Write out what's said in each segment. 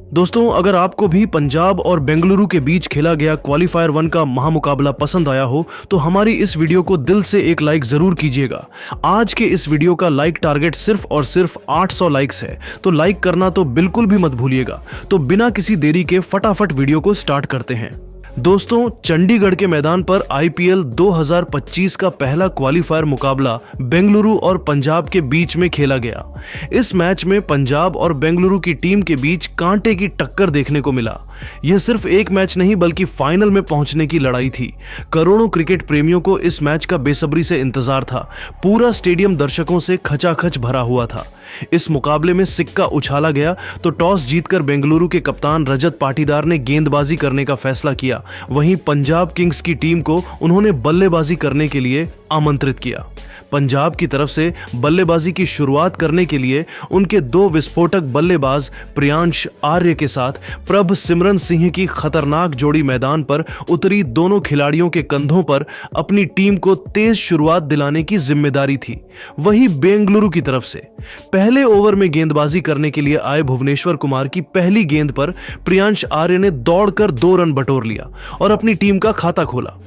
दोस्तों, अगर आपको भी पंजाब और बेंगलुरु के बीच खेला गया क्वालीफायर 1 का महामुकाबला पसंद आया हो तो हमारी इस वीडियो को दिल से एक लाइक जरूर कीजिएगा। आज के इस वीडियो का लाइक टारगेट सिर्फ और सिर्फ 800 लाइक्स है, तो लाइक करना तो बिल्कुल भी मत भूलिएगा। तो बिना किसी देरी के फटाफट वीडियो को स्टार्ट करते हैं। दोस्तों, चंडीगढ़ के मैदान पर आईपीएल 2025 का पहला क्वालीफायर मुकाबला बेंगलुरु और पंजाब के बीच में खेला गया। इस मैच में पंजाब और बेंगलुरु की टीम के बीच कांटे की टक्कर देखने को मिला। यह सिर्फ एक मैच नहीं बल्कि फाइनल में पहुंचने की लड़ाई थी। करोड़ों क्रिकेट प्रेमियों को इस मैच का बेसब्री से इंतजार था। पूरा स्टेडियम दर्शकों से खचाखच भरा हुआ था। इस मुकाबले में सिक्का उछाला गया तो टॉस जीतकर बेंगलुरु के कप्तान रजत पाटीदार ने गेंदबाजी करने का फैसला किया। वहीं पंजाब किंग्स की टीम को उन्होंने बल्लेबाजी करने के लिए आमंत्रित किया। पंजाब की तरफ से बल्लेबाजी की शुरुआत करने के लिए उनके दो विस्फोटक बल्लेबाज प्रियांश आर्य के साथ प्रभसिमरन सिंह की खतरनाक जोड़ी मैदान पर उतरी। दोनों खिलाड़ियों के कंधों पर अपनी टीम को तेज शुरुआत दिलाने की जिम्मेदारी थी। वहीं बेंगलुरु की तरफ से पहले ओवर में गेंदबाजी करने के लिए आए भुवनेश्वर कुमार की पहली गेंद पर प्रियांश आर्य ने दौड़कर 2 रन बटोर लिया और अपनी टीम का खाता खोला।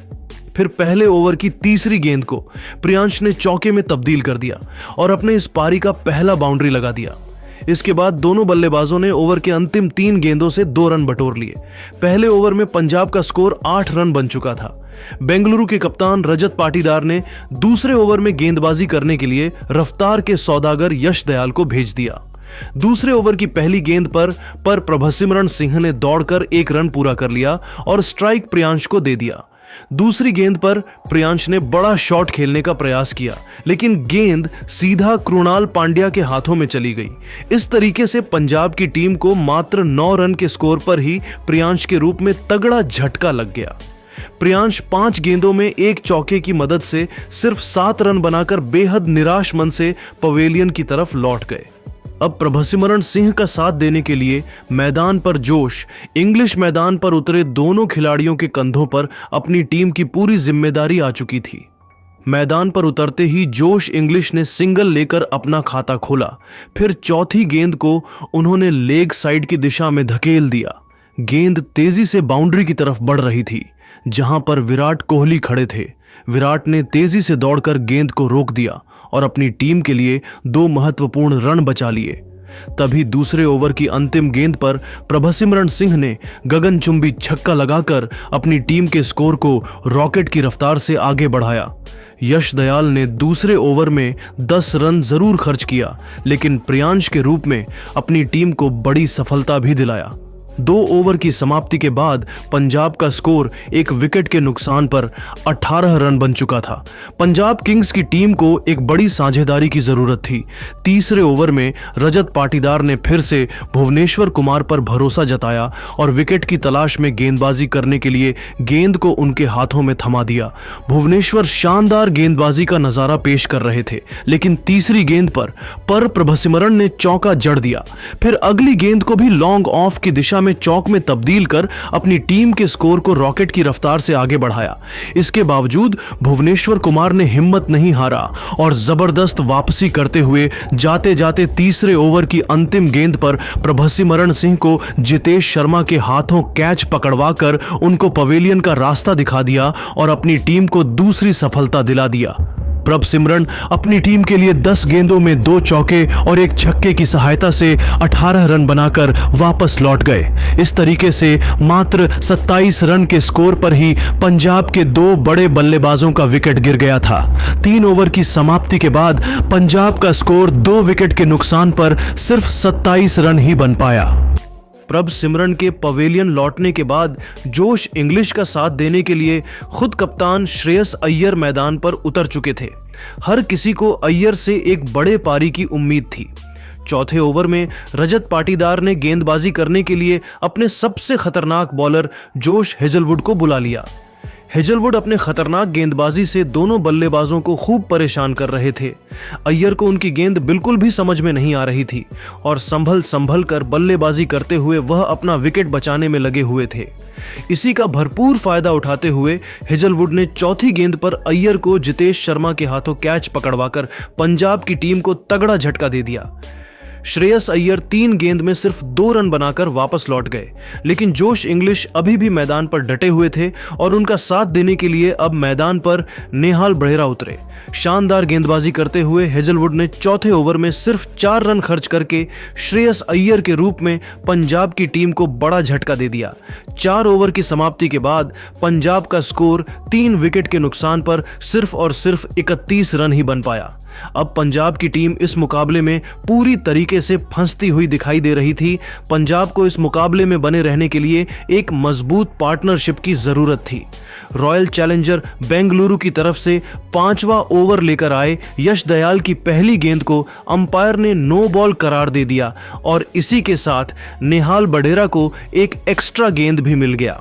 फिर पहले ओवर की तीसरी गेंद को प्रियांश ने चौके में तब्दील कर दिया और अपने इस पारी का पहला बाउंड्री लगा दिया। इसके बाद दोनों बल्लेबाजों ने ओवर के अंतिम 3 गेंदों से 2 रन बटोर लिए। पहले ओवर में पंजाब का स्कोर 8 रन बन चुका था। बेंगलुरु के कप्तान रजत पाटीदार ने दूसरे ओवर में गेंदबाजी करने के लिए रफ्तार के सौदागर यश दयाल को भेज दिया। दूसरे ओवर की पहली गेंद पर प्रभसिमरन सिंह ने दौड़कर 1 रन पूरा कर लिया और स्ट्राइक प्रियांश को दे दिया। दूसरी गेंद पर प्रियांश ने बड़ा शॉट खेलने का प्रयास किया, लेकिन गेंद सीधा कृणाल पांड्या के हाथों में चली गई। इस तरीके से पंजाब की टीम को मात्र 9 रन के स्कोर पर ही प्रियांश के रूप में तगड़ा झटका लग गया। प्रियांश 5 गेंदों में 1 चौके की मदद से सिर्फ 7 रन बनाकर बेहद निराश मन से पवेलियन की तरफ लौट गए। अब प्रभसिमरन सिंह का साथ देने के लिए मैदान पर जोश इंग्लिश मैदान पर उतरे दोनों खिलाड़ियों के कंधों पर अपनी टीम की पूरी जिम्मेदारी आ चुकी थी। मैदान पर उतरते ही जोश इंग्लिश ने सिंगल लेकर अपना खाता खोला। फिर चौथी गेंद को उन्होंने लेग साइड की दिशा में धकेल दिया। गेंद तेजी से बाउंड्री की तरफ बढ़ रही थी, जहां पर विराट कोहली खड़े थे। विराट ने तेजी से दौड़कर गेंद को रोक दिया और अपनी टीम के लिए 2 महत्वपूर्ण रन बचा लिए। तभी दूसरे ओवर की अंतिम गेंद पर प्रभसिमरन सिंह ने गगनचुंबी छक्का लगाकर अपनी टीम के स्कोर को रॉकेट की रफ्तार से आगे बढ़ाया। यश दयाल ने दूसरे ओवर में 10 रन जरूर खर्च किया, लेकिन प्रियांश के रूप में अपनी टीम को बड़ी सफलता भी दिलाया। 2 ओवर की समाप्ति के बाद पंजाब का स्कोर 1 विकेट के नुकसान पर 18 रन बन चुका था। पंजाब किंग्स की टीम को एक बड़ी साझेदारी की जरूरत थी। तीसरे ओवर में रजत पाटीदार ने फिर से भुवनेश्वर कुमार पर भरोसा जताया और विकेट की तलाश में गेंदबाजी करने के लिए गेंद को उनके हाथों में थमा दिया। भुवनेश्वर शानदार गेंदबाजी का नजारा पेश कर रहे थे, लेकिन तीसरी गेंद पर प्रभसिमरन ने चौका जड़ दिया। फिर अगली गेंद को भी लॉन्ग ऑफ की दिशा में चौक में तब्दील कर अपनी टीम के स्कोर को रॉकेट की रफ्तार से आगे बढ़ाया। इसके बावजूद भुवनेश्वर कुमार ने हिम्मत नहीं हारा और जबरदस्त वापसी करते हुए जाते जाते तीसरे ओवर की अंतिम गेंद पर प्रभसिमरन सिंह को जितेश शर्मा के हाथों कैच पकड़वाकर उनको पवेलियन का रास्ता दिखा दिया और अपनी टीम को दूसरी सफलता दिला दिया। प्रभसिमरन अपनी टीम के लिए 10 गेंदों में 2 चौके और 1 छक्के की सहायता से 18 रन बनाकर वापस लौट गए। इस तरीके से मात्र 27 रन के स्कोर पर ही पंजाब के 2 बड़े बल्लेबाजों का विकेट गिर गया था। 3 ओवर की समाप्ति के बाद पंजाब का स्कोर 2 विकेट के नुकसान पर सिर्फ 27 रन ही बन पाया। प्रभसिमरन के पवेलियन लौटने के बाद जोश इंग्लिश का साथ देने के लिए खुद कप्तान श्रेयस अय्यर मैदान पर उतर चुके थे। हर किसी को अय्यर से एक बड़े पारी की उम्मीद थी। चौथे ओवर में रजत पाटीदार ने गेंदबाजी करने के लिए अपने सबसे खतरनाक बॉलर जोश हेजलवुड को बुला लिया। हेजलवुड अपने खतरनाक गेंदबाजी से दोनों बल्लेबाजों को खूब परेशान कर रहे थे। अय्यर को उनकी गेंद बिल्कुल भी समझ में नहीं आ रही थी और संभल कर बल्लेबाजी करते हुए वह अपना विकेट बचाने में लगे हुए थे। इसी का भरपूर फायदा उठाते हुए हेजलवुड ने चौथी गेंद पर अय्यर को जितेश शर्मा के हाथों कैच पकड़वाकर पंजाब की टीम को तगड़ा झटका दे दिया। श्रेयस अय्यर 3 गेंद में सिर्फ 2 रन बनाकर वापस लौट गए, लेकिन जोश इंग्लिश अभी भी मैदान पर डटे हुए थे और उनका साथ देने के लिए अब मैदान पर नेहाल बढेरा उतरे। शानदार गेंदबाजी करते हुए हेजलवुड ने चौथे ओवर में सिर्फ 4 रन खर्च करके श्रेयस अय्यर के रूप में पंजाब की टीम को बड़ा झटका दे दिया। 4 ओवर की समाप्ति के बाद पंजाब का स्कोर 3 विकेट के नुकसान पर सिर्फ और सिर्फ 31 रन ही बन पाया। अब पंजाब की टीम इस मुकाबले में पूरी तरीके से फंसती हुई दिखाई दे रही थी। पंजाब को इस मुकाबले में बने रहने के लिए एक मजबूत पार्टनरशिप की जरूरत थी। रॉयल चैलेंजर बेंगलुरु की तरफ से 5वां ओवर लेकर आए यश दयाल की पहली गेंद को अंपायर ने नो बॉल करार दे दिया और इसी के साथ नेहाल बढेरा को एक एक्स्ट्रा गेंद भी मिल गया।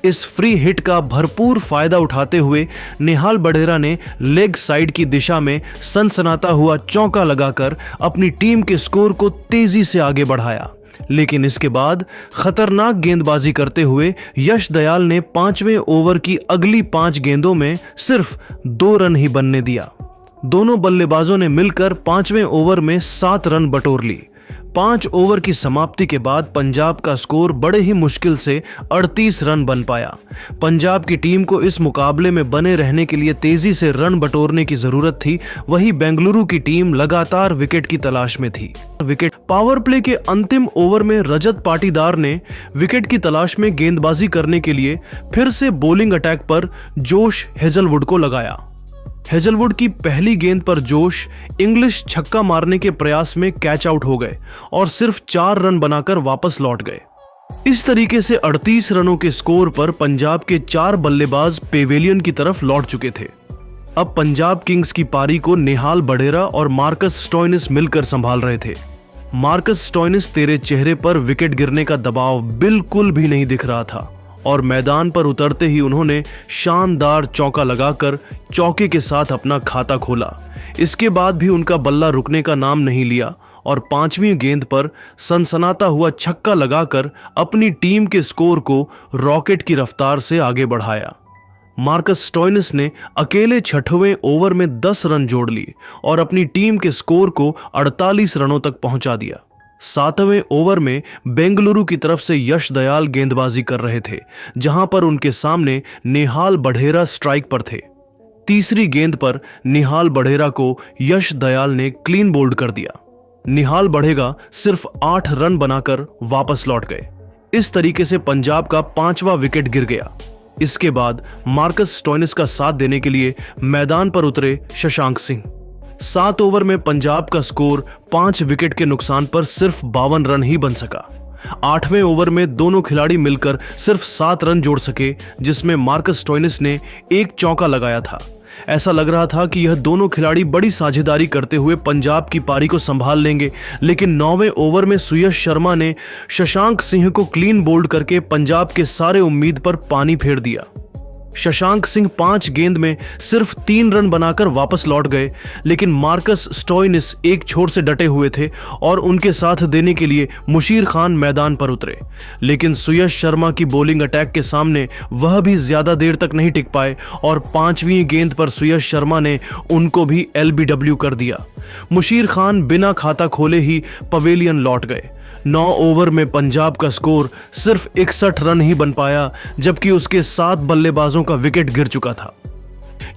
इस फ्री हिट का भरपूर फायदा उठाते हुए नेहाल बढेरा ने लेग साइड की दिशा में सनसनाता हुआ चौका लगाकर अपनी टीम के स्कोर को तेजी से आगे बढ़ाया। लेकिन इसके बाद खतरनाक गेंदबाजी करते हुए यश दयाल ने 5वें ओवर की अगली 5 गेंदों में सिर्फ 2 रन ही बनने दिया। दोनों बल्लेबाजों ने मिलकर 5वें ओवर में 7 रन बटोर ली। 5 ओवर की समाप्ति के बाद पंजाब का स्कोर बड़े ही मुश्किल से 38 रन बन पाया। पंजाब की टीम को इस मुकाबले में बने रहने के लिए तेजी से रन बटोरने की जरूरत थी। वहीं बेंगलुरु की टीम लगातार विकेट की तलाश में थी। पावर प्ले के अंतिम ओवर में रजत पाटीदार ने विकेट की तलाश में गेंदबाजी करने के लिए फिर से बॉलिंग अटैक पर जोश हेजलवुड को लगाया। हेजलवुड की पहली गेंद पर जोश इंग्लिश छक्का मारने के प्रयास में कैच आउट हो गए और सिर्फ 4 रन बनाकर वापस लौट गए। इस तरीके से 38 रनों के स्कोर पर पंजाब के 4 बल्लेबाज पेवेलियन की तरफ लौट चुके थे। अब पंजाब किंग्स की पारी को नेहाल बढेरा और मार्कस स्टोइनिस मिलकर संभाल रहे थे। मार्कस स्टोइनिस, तेरे चेहरे पर विकेट गिरने का दबाव बिल्कुल भी नहीं दिख रहा था और मैदान पर उतरते ही उन्होंने शानदार चौका लगाकर चौके के साथ अपना खाता खोला। इसके बाद भी उनका बल्ला रुकने का नाम नहीं लिया और 5वीं गेंद पर सनसनाता हुआ छक्का लगाकर अपनी टीम के स्कोर को रॉकेट की रफ्तार से आगे बढ़ाया। मार्कस स्टोइनिस ने अकेले 6वें ओवर में 10 रन जोड़ लिए और अपनी टीम के स्कोर को 48 रनों तक पहुंचा दिया। 7वें ओवर में बेंगलुरु की तरफ से यश दयाल गेंदबाजी कर रहे थे, जहां पर उनके सामने नेहाल बढेरा स्ट्राइक पर थे। तीसरी गेंद पर नेहाल बढेरा को यश दयाल ने क्लीन बोल्ड कर दिया। नेहाल बढेरा सिर्फ 8 रन बनाकर वापस लौट गए। इस तरीके से पंजाब का 5वां विकेट गिर गया। इसके बाद मार्कस स्टोइनिस का साथ देने के लिए मैदान पर उतरे शशांक सिंह। 7 ओवर में पंजाब का स्कोर 5 विकेट के नुकसान पर सिर्फ 52 रन ही बन सका। 8वें ओवर में दोनों खिलाड़ी मिलकर सिर्फ 7 रन जोड़ सके, जिसमें मार्कस स्टोइनिस ने एक चौका लगाया था। ऐसा लग रहा था कि यह दोनों खिलाड़ी बड़ी साझेदारी करते हुए पंजाब की पारी को संभाल लेंगे, लेकिन 9वें ओवर में सुयश शर्मा ने शशांक सिंह को क्लीन बोल्ड करके पंजाब के सारे उम्मीद पर पानी फेर दिया। शशांक सिंह 5 गेंद में सिर्फ 3 रन बनाकर वापस लौट गए, लेकिन मार्कस स्टोइनिस एक छोर से डटे हुए थे और उनके साथ देने के लिए मुशीर खान मैदान पर उतरे। लेकिन सुयश शर्मा की बॉलिंग अटैक के सामने वह भी ज्यादा देर तक नहीं टिक पाए और 5वीं गेंद पर सुयश शर्मा ने उनको भी LBW कर दिया। मुशीर खान बिना खाता खोले ही पवेलियन लौट गए। 9 ओवर में पंजाब का स्कोर सिर्फ 61 रन ही बन पाया, जबकि उसके 7 बल्लेबाजों का विकेट गिर चुका था।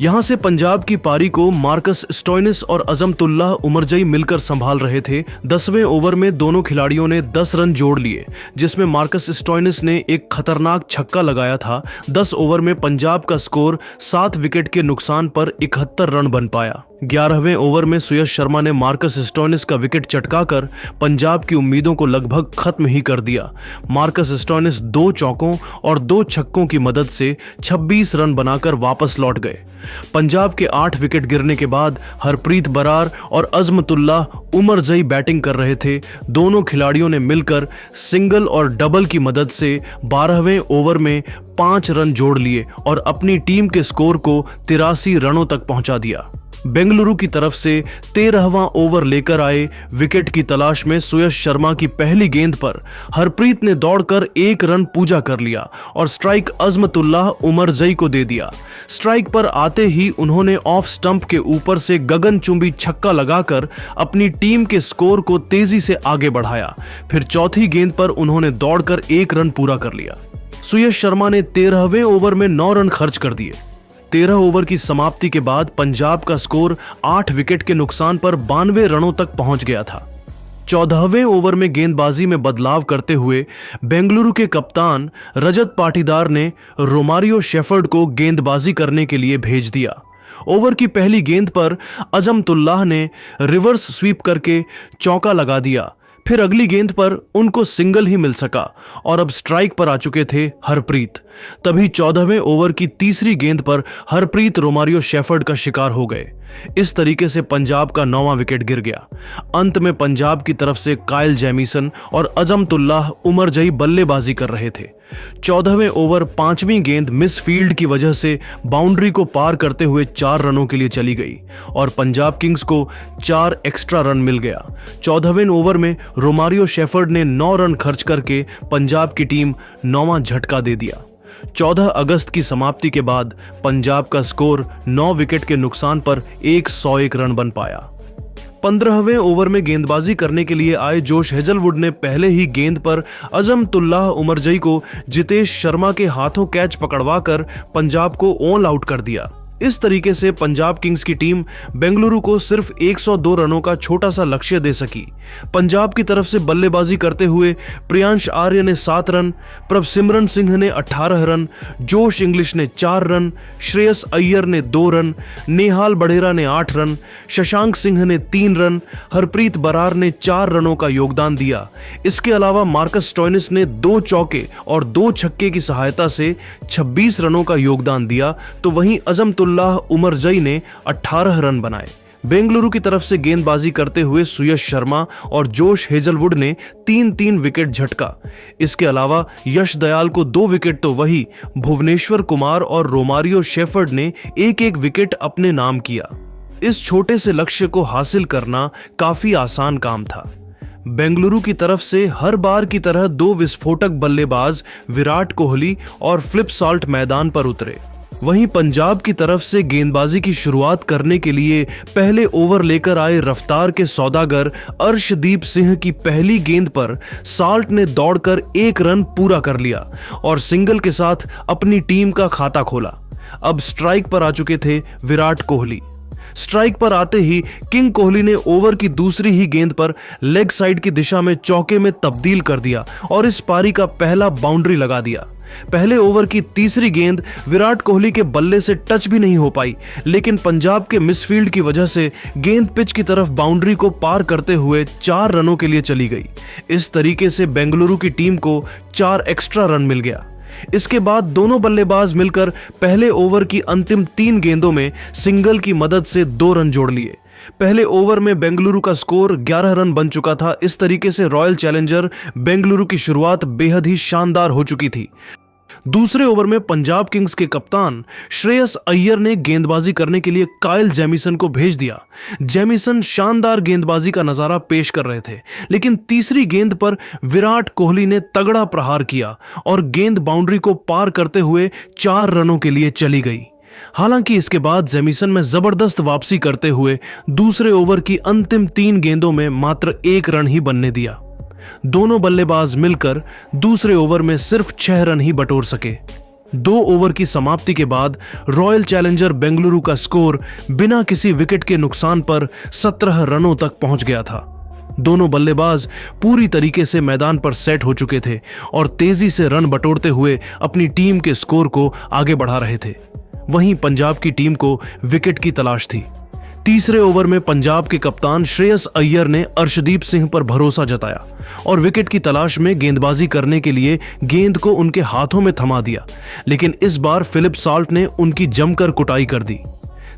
यहां से पंजाब की पारी को मार्कस स्टोइनिस और अजमतुल्लाह उमरजई मिलकर संभाल रहे थे। 10वें ओवर में दोनों खिलाड़ियों ने 10 रन जोड़ लिए, जिसमें मार्कस स्टोइनिस ने एक खतरनाक छक्का लगाया था। 10 ओवर में पंजाब का स्कोर 7 विकेट के नुकसान पर 71 रन बन पाया। 11वें ओवर में सुयश शर्मा ने मार्कस स्टोइनिस का विकेट चटकाकर पंजाब की उम्मीदों को लगभग खत्म ही कर दिया। मार्कस स्टोइनिस 2 चौकों और 2 छक्कों की मदद से 26 रन बनाकर वापस लौट गए। पंजाब के 8 विकेट गिरने के बाद हरप्रीत बरार और अजमतुल्लाह उमरजई बैटिंग कर रहे थे। दोनों खिलाड़ियों ने मिलकर सिंगल और डबल की मदद से 12वें ओवर में 5 रन जोड़ लिए और अपनी टीम के स्कोर को 83 रनों तक पहुंचा दिया। बेंगलुरु की तरफ से 13वां ओवर लेकर आए विकेट की तलाश में सुयश शर्मा की पहली गेंद पर हरप्रीत ने दौड़कर 1 रन पूजा कर लिया और स्ट्राइक अजमतुल्लाह उमरजई को दे दिया। स्ट्राइक पर आते ही उन्होंने ऑफ स्टंप के ऊपर से गगनचुंबी छक्का लगाकर अपनी टीम के स्कोर को तेजी से आगे बढ़ाया। फिर चौथी गेंद पर उन्होंने दौड़कर 1 रन पूरा कर लिया। सुयश शर्मा ने 13वें ओवर में 9 रन खर्च कर दिए। 13 ओवर की समाप्ति के बाद पंजाब का स्कोर 8 विकेट के नुकसान पर 92 रनों तक पहुंच गया था। 14वें ओवर में गेंदबाजी में बदलाव करते हुए बेंगलुरु के कप्तान रजत पाटीदार ने रोमारियो शेफर्ड को गेंदबाजी करने के लिए भेज दिया। ओवर की पहली गेंद पर अजमतुल्लाह ने रिवर्स स्वीप करके चौका लगा दिया। फिर अगली गेंद पर उनको सिंगल ही मिल सका और अब स्ट्राइक पर आ चुके थे हरप्रीत। तभी 14वें ओवर की तीसरी गेंद पर हरप्रीत रोमारियो शेफर्ड का शिकार हो गए। इस तरीके से पंजाब का 9वां विकेट गिर गया। अंत में पंजाब की तरफ से काइल जेमिसन और अजमतुल्लाह उमरजई बल्लेबाजी कर रहे थे। 14वें ओवर 5वीं गेंद मिस फील्ड की वजह से बाउंड्री को पार करते हुए 4 रनों के लिए चली गई और पंजाब किंग्स को 4 एक्स्ट्रा रन मिल गया। 14वें ओवर में रोमारियो शेफर्ड ने 9 रन खर्च करके पंजाब की टीम 9वां झटका दे दिया। 14 अगस्त की समाप्ति के बाद पंजाब का स्कोर 9 विकेट के नुकसान पर 101 रन बन पाया। 15वें ओवर में गेंदबाजी करने के लिए आए जोश हेजलवुड ने पहले ही गेंद पर अजमतुल्लाह उमरजई को जितेश शर्मा के हाथों कैच पकड़वाकर पंजाब को ऑल आउट कर दिया। इस तरीके से पंजाब किंग्स की टीम बेंगलुरु को सिर्फ 102 रनों का छोटा सा लक्ष्य दे सकी। पंजाब की तरफ से बल्लेबाजी करते हुए प्रियांश आर्य ने 7 रन, प्रभसिमरन सिंह ने 18 रन, जोश इंग्लिश ने 4 रन, श्रेयस अय्यर ने 2 रन, नेहाल बढेरा ने 8 रन, शशांक सिंह ने 3 रन, हरप्रीत बरार ने 4 रनों का योगदान दिया। इसके अलावा मार्कस स्टोइनिस ने 2 चौके और 2 छक्के की सहायता से 26 रनों का योगदान दिया, तो वहीं अजमतुल्लाह उमरजई ने 18 रन बनाए। बेंगलुरु की तरफ से गेंदबाजी करते हुए सुयश शर्मा और जोश हेजलवुड ने 3-3 विकेट झटका। इसके अलावा यश दयाल को 2 विकेट तो वही भुवनेश्वर कुमार और रोमारियो शेफर्ड ने 1-1 विकेट अपने नाम किया। इस छोटे से लक्ष्य को हासिल करना काफी आसान काम था। बेंगलुरु की तरफ से हर बार की तरह 2 विस्फोटक बल्लेबाज विराट कोहली और फ्लिप साल्ट मैदान पर उतरे। वहीं पंजाब की तरफ से गेंदबाजी की शुरुआत करने के लिए पहले ओवर लेकर आए रफ्तार के सौदागर अर्शदीप सिंह की पहली गेंद पर साल्ट ने दौड़कर 1 रन पूरा कर लिया और सिंगल के साथ अपनी टीम का खाता खोला। अब स्ट्राइक पर आ चुके थे विराट कोहली। स्ट्राइक पर आते ही किंग कोहली ने ओवर की दूसरी ही गेंद पर लेग साइड की दिशा में चौके में तब्दील कर दिया और इस पारी का पहला बाउंड्री लगा दिया। पहले ओवर की तीसरी गेंद विराट कोहली के बल्ले से टच भी नहीं हो पाई, लेकिन पंजाब के मिसफील्ड की वजह से गेंद पिच की तरफ बाउंड्री को पार करते हुए 4 रनों के लिए चली गई। इस तरीके से बेंगलुरु की टीम को 4 एक्स्ट्रा रन मिल गया। इसके बाद दोनों बल्लेबाज मिलकर पहले ओवर की अंतिम 3 गेंदों में सिंगल की मदद से 2 रन जोड़ लिए। पहले ओवर में बेंगलुरु का स्कोर 11 रन बन चुका था। इस तरीके से रॉयल चैलेंजर बेंगलुरु की शुरुआत बेहद ही शानदार हो चुकी थी। दूसरे ओवर में पंजाब किंग्स के कप्तान श्रेयस अय्यर ने गेंदबाजी करने के लिए काइल जेमिसन को भेज दिया। जेमिसन शानदार गेंदबाजी का नजारा पेश कर रहे थे, लेकिन तीसरी गेंद पर विराट कोहली ने तगड़ा प्रहार किया और गेंद बाउंड्री को पार करते हुए 4 रनों के लिए चली गई। हालांकि इसके बाद जेमिसन में जबरदस्त वापसी करते हुए दूसरे ओवर की अंतिम 3 गेंदों में मात्र 1 रन ही बनने दिया। दोनों बल्लेबाज मिलकर दूसरे ओवर में सिर्फ 6 रन ही बटोर सके। 2 ओवर की समाप्ति के बाद रॉयल चैलेंजर बेंगलुरु का स्कोर बिना किसी विकेट के नुकसान पर 17 रनों तक पहुंच गया था। दोनों बल्लेबाज पूरी तरीके से मैदान पर सेट हो चुके थे और तेजी से रन बटोरते हुए अपनी टीम के स्कोर को आगे बढ़ा रहे थे। वहीं पंजाब की टीम को विकेट की तलाश थी। तीसरे ओवर में पंजाब के कप्तान श्रेयस अय्यर ने अर्शदीप सिंह पर भरोसा जताया और विकेट की तलाश में गेंदबाजी करने के लिए गेंद को उनके हाथों में थमा दिया, लेकिन इस बार फिलिप साल्ट ने उनकी जमकर कुटाई कर दी।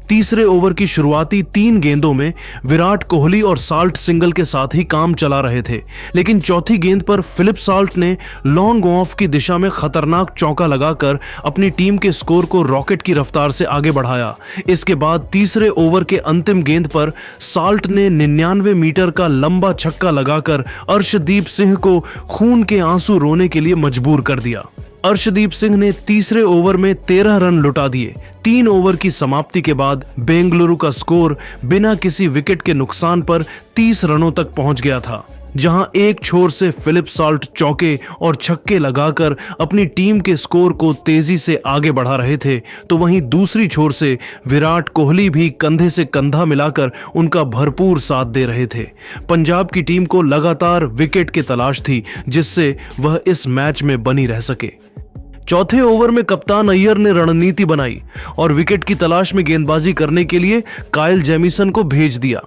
तीसरे ओवर की शुरुआती 3 गेंदों में विराट कोहली और साल्ट सिंगल के साथ ही काम चला रहे थे, लेकिन चौथी गेंद पर फिलिप साल्ट ने लॉन्ग ऑफ की दिशा में खतरनाक चौका लगाकर अपनी टीम के स्कोर को रॉकेट की रफ्तार से आगे बढ़ाया। इसके बाद तीसरे ओवर के अंतिम गेंद पर साल्ट ने 99 मीटर का लंबा छक्का लगाकर अर्शदीप सिंह को खून के आंसू रोने के लिए मजबूर कर दिया। अर्शदीप सिंह ने तीसरे ओवर में 13 रन लुटा दिए। 3 ओवर की समाप्ति के बाद बेंगलुरु का स्कोर बिना किसी विकेट के नुकसान पर 30 रनों तक पहुंच गया था। जहां एक छोर से फिलिप साल्ट चौके और छक्के लगाकर अपनी टीम के स्कोर को तेजी से आगे बढ़ा रहे थे, तो वहीं दूसरी छोर से विराट कोहली भी कंधे से कंधा मिलाकर उनका भरपूर साथ दे रहे थे। पंजाब की टीम को लगातार विकेट की तलाश थी, जिससे वह इस मैच में बनी रह सके। चौथे ओवर में कप्तान अय्यर ने रणनीति बनाई और विकेट की तलाश में गेंदबाजी करने के लिए काइल जेमिसन को भेज दिया।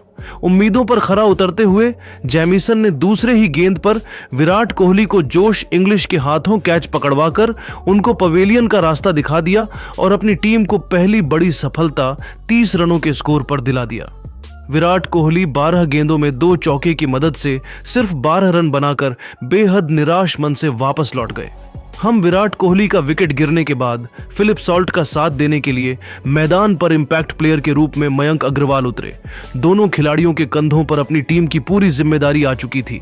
उम्मीदों पर खरा उतरते हुए जेमिसन ने दूसरे ही गेंद पर विराट कोहली को जोश इंग्लिश के हाथों कैच पकड़वाकर उनको पवेलियन का रास्ता दिखा दिया और अपनी टीम को पहली बड़ी सफलता 30 रनों के स्कोर पर दिला दिया। विराट कोहली 12 गेंदों में 2 चौके की मदद से सिर्फ 12 रन बनाकर बेहद निराश मन से वापस लौट गए। हम विराट कोहली का विकेट गिरने के बाद फिलिप साल्ट का साथ देने के लिए मैदान पर इंपैक्ट प्लेयर के रूप में मयंक अग्रवाल उतरे। दोनों खिलाड़ियों के कंधों पर अपनी टीम की पूरी जिम्मेदारी आ चुकी थी।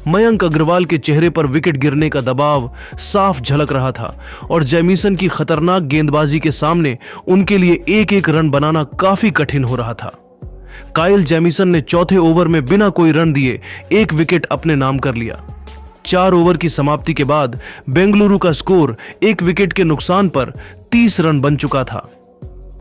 मयंक अग्रवाल के चेहरे पर विकेट गिरने का दबाव साफ झलक रहा था और जेमिसन की खतरनाक गेंदबाजी के सामने उनके लिए एक एक रन बनाना काफी कठिन हो रहा था। काइल जेमिसन ने चौथे ओवर में बिना कोई रन दिए 1 विकेट अपने नाम कर लिया। 4 ओवर की समाप्ति के बाद बेंगलुरु का स्कोर 1 विकेट के नुकसान पर 30 रन बन चुका था।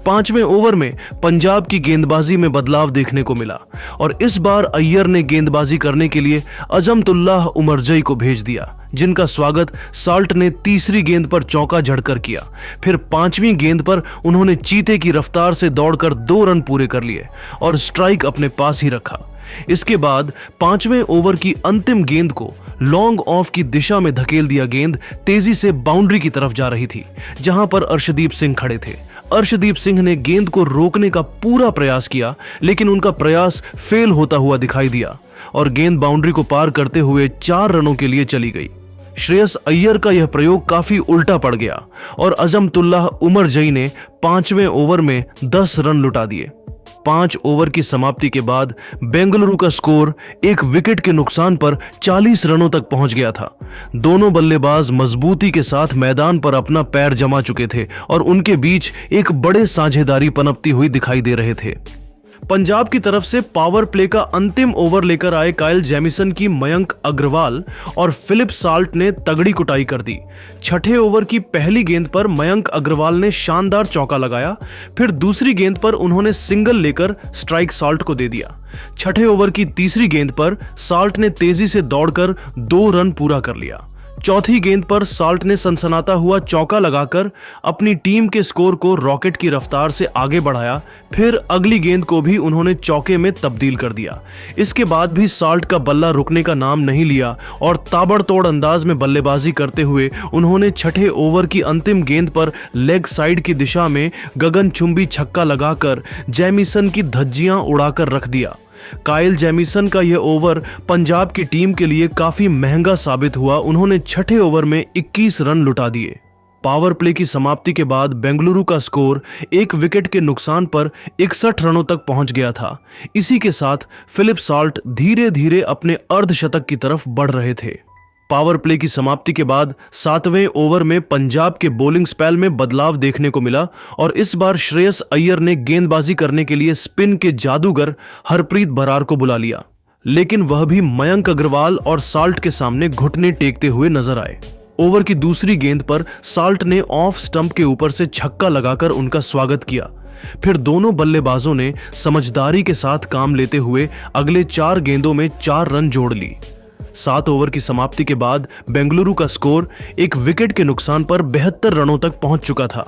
5वें ओवर में पंजाब की गेंदबाजी में बदलाव देखने को मिला और इस बार अय्यर ने गेंदबाजी करने के लिए अजमतुल्लाह उमरजई को भेज दिया, जिनका स्वागत साल्ट ने तीसरी गेंद पर चौका झड़कर किया। फिर 5वीं गेंद पर उन्होंने चीते की रफ्तार से दौड़कर 2 रन पूरे कर लिए और स्ट्राइक अपने पास ही रखा। इसके बाद 5वें ओवर की अंतिम गेंद को लॉन्ग ऑफ की दिशा में धकेल दिया। गेंद तेजी से बाउंड्री की तरफ जा रही थी, जहां पर अर्शदीप सिंह खड़े थे। अर्शदीप सिंह ने गेंद को रोकने का पूरा प्रयास किया, लेकिन उनका प्रयास फेल होता हुआ दिखाई दिया और गेंद बाउंड्री को पार करते हुए 4 रनों के लिए चली गई। श्रेयस अय्यर का यह प्रयोग काफी उल्टा पड़ गया और अजमतुल्लाह उमरजई ने 5वें ओवर में 10 रन लुटा दिए। 5 ओवर की समाप्ति के बाद बेंगलुरु का स्कोर 1 विकेट के नुकसान पर 40 रनों तक पहुंच गया था। दोनों बल्लेबाज मजबूती के साथ मैदान पर अपना पैर जमा चुके थे और उनके बीच एक बड़े साझेदारी पनपती हुई दिखाई दे रहे थे। पंजाब की तरफ से पावर प्ले का अंतिम ओवर लेकर आए काइल जेमिसन की मयंक अग्रवाल और फिलिप साल्ट ने तगड़ी कुटाई कर दी। 6ठे ओवर की पहली गेंद पर मयंक अग्रवाल ने शानदार चौका लगाया। फिर दूसरी गेंद पर उन्होंने सिंगल लेकर स्ट्राइक साल्ट को दे दिया। 6ठे ओवर की तीसरी गेंद पर साल्ट ने तेजी से दौड़कर 2 रन पूरा कर लिया। चौथी गेंद पर साल्ट ने सनसनाता हुआ चौका लगाकर अपनी टीम के स्कोर को रॉकेट की रफ्तार से आगे बढ़ाया। फिर अगली गेंद को भी उन्होंने चौके में तब्दील कर दिया। इसके बाद भी साल्ट का बल्ला रुकने का नाम नहीं लिया और ताबड़तोड़ अंदाज में बल्लेबाजी करते हुए उन्होंने 6ठे ओवर की अंतिम गेंद पर लेग साइड की दिशा में गगनचुंबी छक्का लगाकर जेमिसन की धज्जियां उड़ाकर रख दिया। काइल जेमिसन का यह ओवर पंजाब की टीम के लिए काफी महंगा साबित हुआ। उन्होंने 6ठे ओवर में 21 रन लुटा दिए। पावर प्ले की समाप्ति के बाद बेंगलुरु का स्कोर 1 विकेट के नुकसान पर 61 रनों तक पहुंच गया था। इसी के साथ फिलिप साल्ट धीरे धीरे अपने अर्धशतक की तरफ बढ़ रहे थे। पावर प्ले की समाप्ति के बाद 7वें ओवर में पंजाब के बॉलिंग स्पेल में बदलाव देखने को मिला और इस बार श्रेयस अय्यर ने गेंदबाजी करने के लिए स्पिन के जादूगर हरप्रीत बरार को बुला लिया, लेकिन वह भी मयंक अग्रवाल और साल्ट के सामने घुटने टेकते हुए नजर आए। ओवर की दूसरी गेंद पर साल्ट ने ऑफ स्टंप के ऊपर से छक्का लगाकर उनका स्वागत किया। फिर दोनों बल्लेबाजों ने समझदारी के साथ काम लेते हुए अगले 4 गेंदों में 4 रन जोड़ ली। 7 ओवर की समाप्ति के बाद बेंगलुरु का स्कोर 1 विकेट के नुकसान पर 72 रनों तक पहुंच चुका था।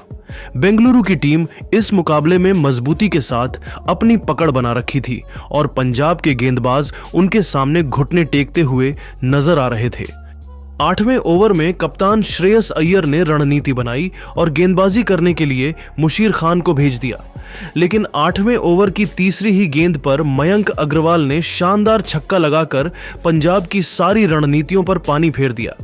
बेंगलुरु की टीम इस मुकाबले में मजबूती के साथ अपनी पकड़ बना रखी थी और पंजाब के गेंदबाज उनके सामने घुटने टेकते हुए नजर आ रहे थे। 8वें ओवर में कप्तान श्रेयस अय्यर ने रणनीति बनाई और गेंदबाजी करने के लिए मुशीर खान को भेज दिया, लेकिन 8वें ओवर की तीसरी ही गेंद पर मयंक अग्रवाल ने शानदार छक्का लगाकर पंजाब की सारी रणनीतियों पर पानी फेर दिया।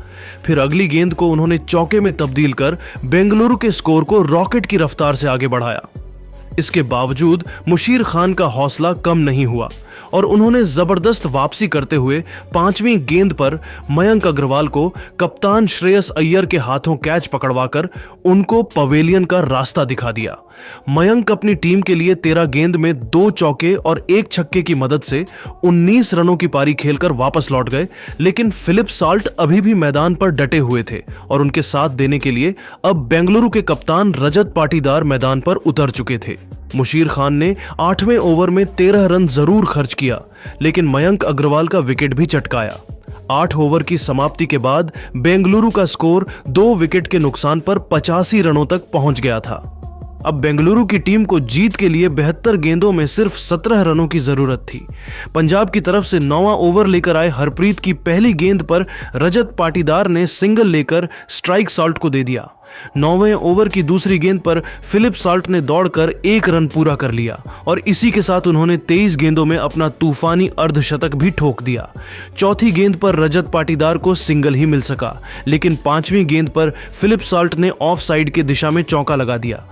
फिर अगली गेंद को उन्होंने चौके में तब्दील कर बेंगलुरु के स्कोर को रॉकेट की रफ्तार से आगे बढ़ाया। इसके बावजूद मुशीर खान का हौसला कम नहीं हुआ और उन्होंने जबरदस्त वापसी करते हुए 5वीं गेंद पर मयंक अग्रवाल को कप्तान श्रेयस अय्यर के हाथों कैच पकड़वाकर उनको पवेलियन का रास्ता दिखा दिया। मयंक अपनी टीम के लिए 13 गेंद में 2 चौके और 1 छक्के की मदद से 19 रनों की पारी खेलकर वापस लौट गए, लेकिन फिलिप साल्ट अभी भी मैदान पर डटे हुए थे और उनके साथ देने के लिए अब बेंगलुरु के कप्तान रजत पाटीदार मैदान पर उतर चुके थे। मुशीर खान ने 8वें ओवर में 13 रन जरूर खर्च किया, लेकिन मयंक अग्रवाल का विकेट भी चटकाया। 8 ओवर की समाप्ति के बाद बेंगलुरु का स्कोर 2 विकेट के नुकसान पर 85 रनों तक पहुंच गया था। अब बेंगलुरु की टीम को जीत के लिए 72 गेंदों में सिर्फ 17 रनों की जरूरत थी। पंजाब की तरफ से 9वां ओवर लेकर आए हरप्रीत की पहली गेंद पर रजत पाटीदार ने सिंगल लेकर स्ट्राइक साल्ट को दे दिया। 9वें ओवर की दूसरी गेंद पर फिलिप साल्ट ने दौड़कर 1 रन पूरा कर लिया और इसी के साथ उन्होंने 23 गेंदों में अपना तूफानी अर्धशतक भी ठोक दिया। चौथी गेंद पर रजत पाटीदार को सिंगल ही मिल सका, लेकिन 5वीं गेंद पर फिलिप साल्ट ने ऑफ साइड के दिशा में चौका लगा दिया।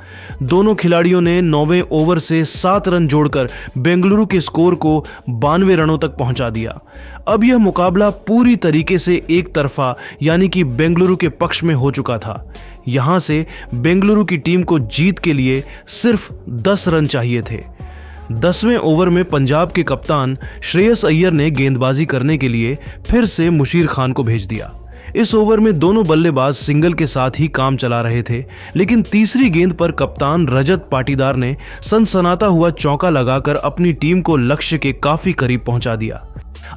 दोनों खिलाड़ियों ने 9वें ओवर से 7 रन जोड़कर बेंगलुरु के स्कोर को 92 रनों तक पहुंचा दिया। अब यह मुकाबला पूरी तरीके से एक तरफा यानी कि बेंगलुरु के पक्ष में हो चुका था। यहां से बेंगलुरु की टीम को जीत के लिए सिर्फ 10 रन चाहिए थे। 10वें ओवर में पंजाब के कप्तान श्रेयस अय्यर ने गेंदबाजी करने के लिए फिर से मुशीर खान को भेज दिया। इस ओवर में दोनों बल्लेबाज सिंगल के साथ ही काम चला रहे थे, लेकिन तीसरी गेंद पर कप्तान रजत पाटीदार ने सनसनाता हुआ चौका लगाकर अपनी टीम को लक्ष्य के काफी करीब पहुंचा दिया।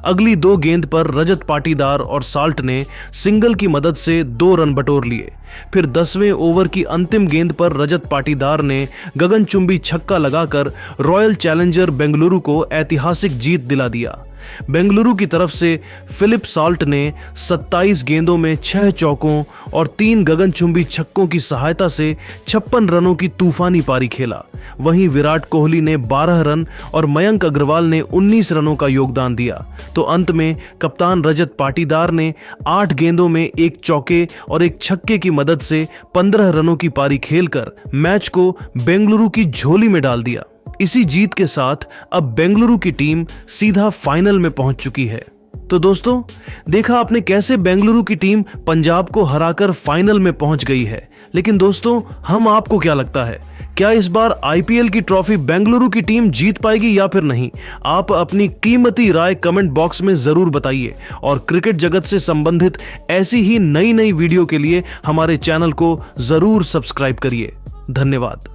अगली 2 गेंद पर रजत पाटीदार और साल्ट ने सिंगल की मदद से 2 रन बटोर लिए। फिर 10वें ओवर की अंतिम गेंद पर रजत पाटीदार ने गगनचुंबी छक्का लगाकर रॉयल चैलेंजर बेंगलुरु को ऐतिहासिक जीत दिला दिया। बेंगलुरु की तरफ से फिलिप साल्ट ने 27 गेंदों में 6 चौकों और 3 गगनचुंबी छक्कों की सहायता से 56 रनों की तूफानी पारी खेला। वहीं विराट कोहली ने 12 रन और मयंक अग्रवाल ने 19 रनों का योगदान दिया। तो अंत में कप्तान रजत पाटीदार ने 8 गेंदों में 1 चौके और 1 छक्के की मदद से 15 रनों की पारी खेलकर मैच को बेंगलुरु की झोली में डाल दिया। इसी जीत के साथ अब बेंगलुरु की टीम सीधा फाइनल में पहुंच चुकी है। तो दोस्तों, देखा आपने कैसे बेंगलुरु की टीम पंजाब को हराकर फाइनल में पहुंच गई है। लेकिन दोस्तों, हम आपको क्या लगता है, क्या इस बार आईपीएल की ट्रॉफी बेंगलुरु की टीम जीत पाएगी या फिर नहीं? आप अपनी कीमती राय कमेंट बॉक्स में जरूर बताइए और क्रिकेट जगत से संबंधित ऐसी ही नई वीडियो के लिए हमारे चैनल को जरूर सब्सक्राइब करिए। धन्यवाद।